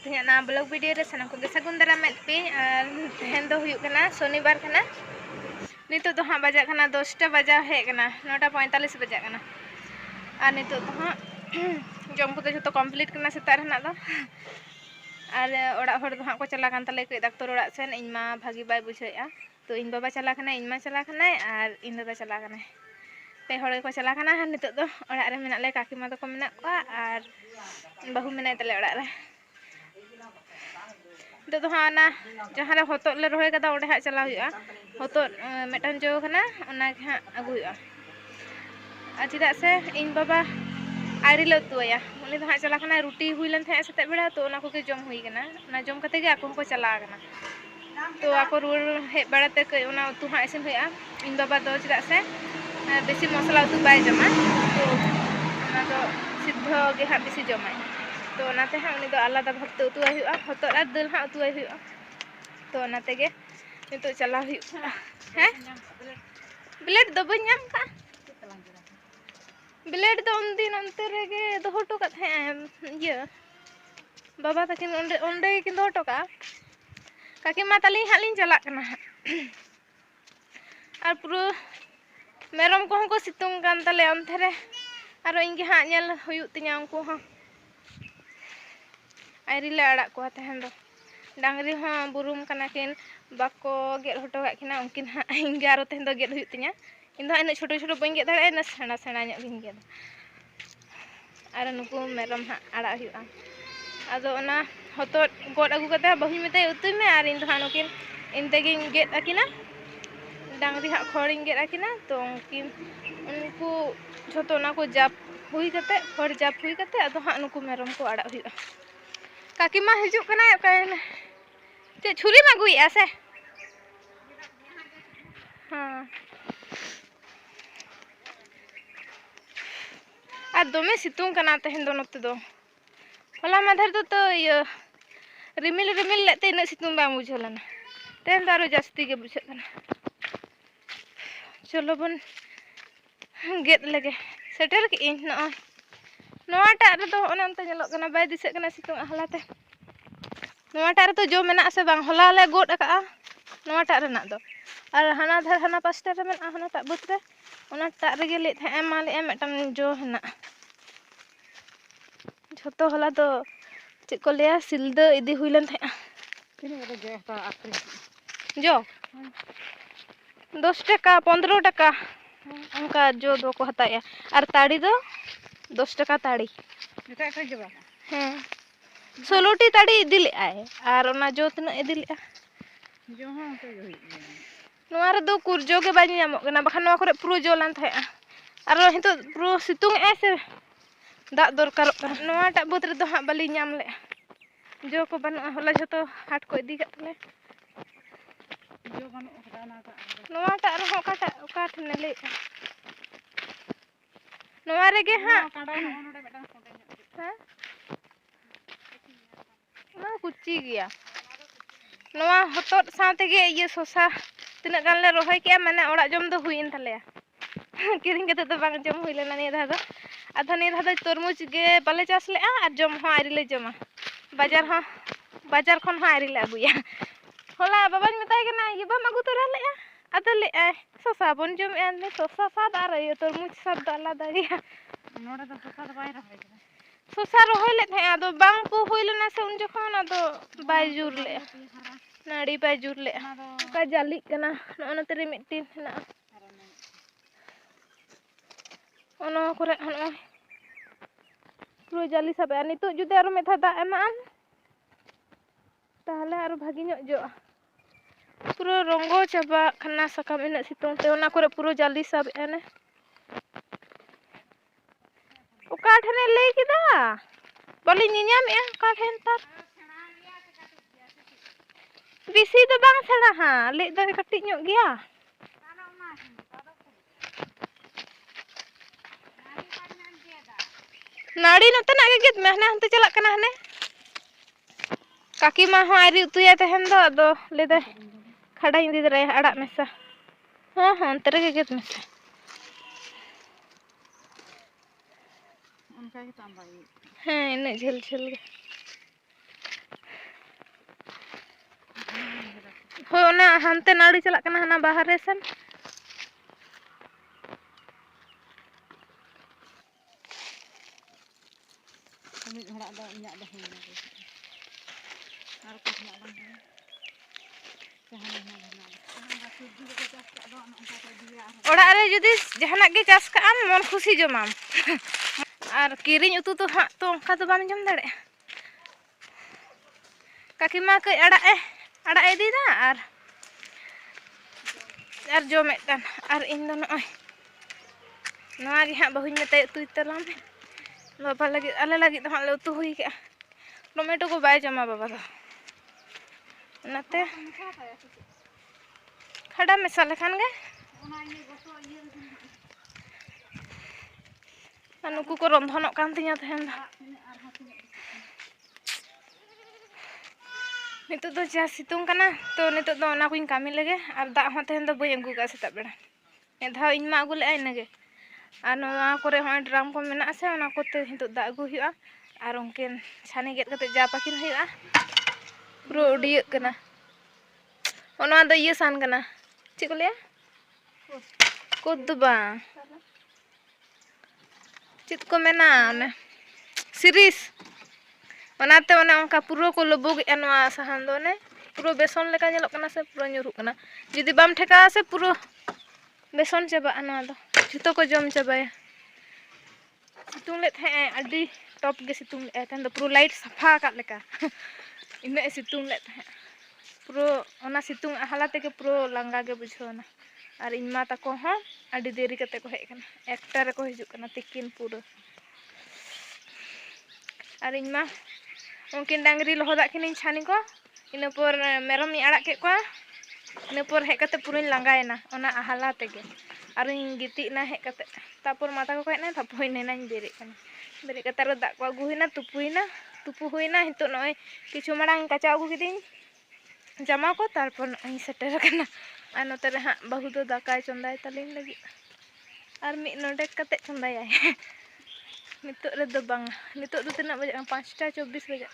तीन ना blog video रे साना को सागुन दारामेद पे तेहन दो हुयुग कना शनिवार कना नितो तो हाँ बजा कना 10टा बजा हे कना 9:45 बजा कना और नितो तो हाँ जम को जो कमप्लीट करना सेता रहना दो और ओड़ा हर दो हाँ को चला कान तले के डाक्टर ओड़ा सेन इन मा भागी बाय बुझेया तो इन बाबा चला कना इन मा चला कना और इन दादा चला कना पे हर को चला कना नितो तो ओड़ा रे मेना ले काकी मा तो को मेना को और बहु मेना तले ओड़ा रे तो हाँ ना जहाँ रे हतो ले रोहे कदा ओडे हाँ चला हुआ हतो मेटन जो कना ओना के हाँ अगु हुआ चेदा से इन बाबा आरी ले उतुया उनी तो हाँ चला कना रुटी हुई लन थे सेते बेड़ा तो ओना को के जम हुई कना ना जम कते के आको को चला कना तो आको रुर हे बड़ाते के ओना उतु हाँ इसिन हुआ इन बाबा दो चेदा से बेसी मसला उतु बाय जमा तो ओना तो सिद्ध गे हाँ बेसी जमाय तो ओनाते हाँ उनी दो आलादा भाबते उतुआ हुआ हतो आर दाल हाँ उतुआ हुआ तो ओनाते गे नितो चला हुआ हैं ब्लेड दो बन नाम का ब्लेड दो उन दिन अंते रेगे दो हटो का थे ये बाबा तकिन ओंडे ओंडे किन दो हटो का काकी मा ताली हालिन चला कना और पुरो मेरम को को सितुंग कान तले अंते रे आरो इंगे हाँ नेल हुयु तिया उनको हाँ आरी ले अड़ा को तहन दो डांगरी हाँ बुरुम कना किन बाको गेट हटो का किना उनकिन हाँ इंगे आरो तहन दो गेट हुयु तिया इन दो इन छोटो छोटो बन गेट दाड़े न सेना सेना ᱧᱚᱜ गिन गेट आरो नुकु मेरम हाँ अड़ा हुआ आदो ओना हतो गोड अगु कते बहु मेते उतुय में आर इन दो हाँ नुकिन इनते गिन गेट अकिना डांगरी हाँ खड़िन गेट अकिना तो उनकिन उनको झोतो ना को जाप हुई कते खड़ जाप हुई कते आदो हाँ नुकु मेरम को अड़ा हुआ काकी मा हिजुक कना कायन चे छुरी मा गुई आसे हां आ दोमे सितुंग कना तहन दो नते दो होला माधर तो ये रिमिल रिमिल लेते इन सितुंग बा बुझलना तहन दारो जास्ती के बुझे कना चलो बन गेट लगे सेटर के इन नोटा रे तो ओनंते नेलो कना बाय दिसे कना सितुंग हलाते नोटा रे तो जो मेना से बांग होला ले गोड का नोटा रे ना दो और हना धर हना पास्टा रे मेना हना ता बुत रे ओना ता रे गे ले थे एमा ले मेटन जो हना झोतो होला तो चे को लिया सिलदा इदी हुइलन थे तिने जो ता आखरी जो 10 टका 15 टका उनका जो दो को हताया और ताड़ी दो 10 टका ताड़ी निता का जबा हां 16टी ताड़ी इदी ले आए और ओना जो तना इदी ले जो हां तो हुई नोआ रे दो कुरजो के बाजी नामो कना बखन नोआ करे पुरो जोलान थे और हितो पुरो सितुंग ऐसे दाग दरकार नोआ टा बुत रे दो हां बली नाम ले जो को बन होला जतो हाट को इदी कतले जो बन खदाना का नोआ टा रे हो का ठने ले नोआ रे गे हां काडा नोडे बेटा हां ना कुची गया नोआ हतो साथे गे ये सोसा तिना गान ले रोहय के माने ओड़ा जम दो हुइन तले किरिंग के तो बांग जम हुइ लेना नि दादा आधा नि दादा तरमुज गे बाले चास ले आ जम हो आरी ले जमा बाजार खन हो आरी ले अगुया होला बाबा मताय के ना ये बम अगु तो रहले आदा ले आ सोसा बन जम एन सोसा साद आ रही तरमुज साद डाला दारिया नोडा तो सोसा तो बाय रहय सोसा रोहय ले थे आदो बांग को हुइ लेना से उन जखन आदो बाय जुर ले नाड़ी बाय जुर ले का जाली कना ओना तरे मिटिन ना ओनो करे हनो पुरो जाली सब नितो जुदे आरो मेथा दा एमान ताहले आरो भागी ᱧᱚᱜ जो पुरो रंगो चाबा खना सकाम इन सितों ते ओना करे पुरो जाली सब एने ओका ठने ले किदा बलि नियाम ए का ठेन तार बिसी तो बांग सेड़ा हां ले दा कटिक ᱧᱚᱜ गया नाड़ी नते ना गेत में हने हंते चला कना हने काकी मा हो आरी उतुया तहन दो ले दे खड़ा इंदी रे अड़ा मेसा हां हां अंतर के गेत मेसा उनका ही तांबाई हां इन झल झल hanté nari chalak kana hana bahare sen. Orak re judi jahanak ge chas ka am mon khusi jomam. Ar kiring utu to hak to onka to bam jom dare. Kakima ke adak edi da ar jomet dan ar in do noy. Noa ge hak bahuny metai utu italam. Baba lagi ale lagi to hak le utu hui ke. Tomato ko bai jama baba to. Nate khada mesal lekhan ge nuku ko rondhonok kan tinya tehen nitu do ja situng kana to nitu do ona kuing kami lege ar dak hon tehen do boi anggu ka setap beda edha iñ ma agu le ai nage ar noa kore hon drum ko mena ase ona kote hitu dak agu huya ar onkin chani get kate ja pakin huya puro udiye kana ona do iye san kana chik ko leya kod do bang chit ko mena ne siris onate one onka puro ko lobog enwa sahan do ne puro beson leka nyelok kana se puro nyuruk kana judi bam theka se puro beson chaba anwa do jito ko jom chabaya situng let he adi top ge situng le tan do puro light safa kat leka ine situng let he puro ona situng halate ke puro langa ge bujhona ar iñma tako ho adi deri kate ko hej kana ekta re ko hijuk kana tikin puro ar iñma mungkin dangri lohodak kini chani ko ina por merom ni arak ke ko ina por hej kate puroñ langaena ona ahala tege arin giti na hej kate tapor mata ko hej na tapoi nenañ beri kana beri kate ro dak ko agu huina tupu huina hitu noy kichu marang kacha agu kiding jama ko tarpor noy seter kana ar note re ha bahu do dakai chonday talin lagi ar mi nodek kate chondayai nitu re do bang nitu do tina bajak 5:24 bajak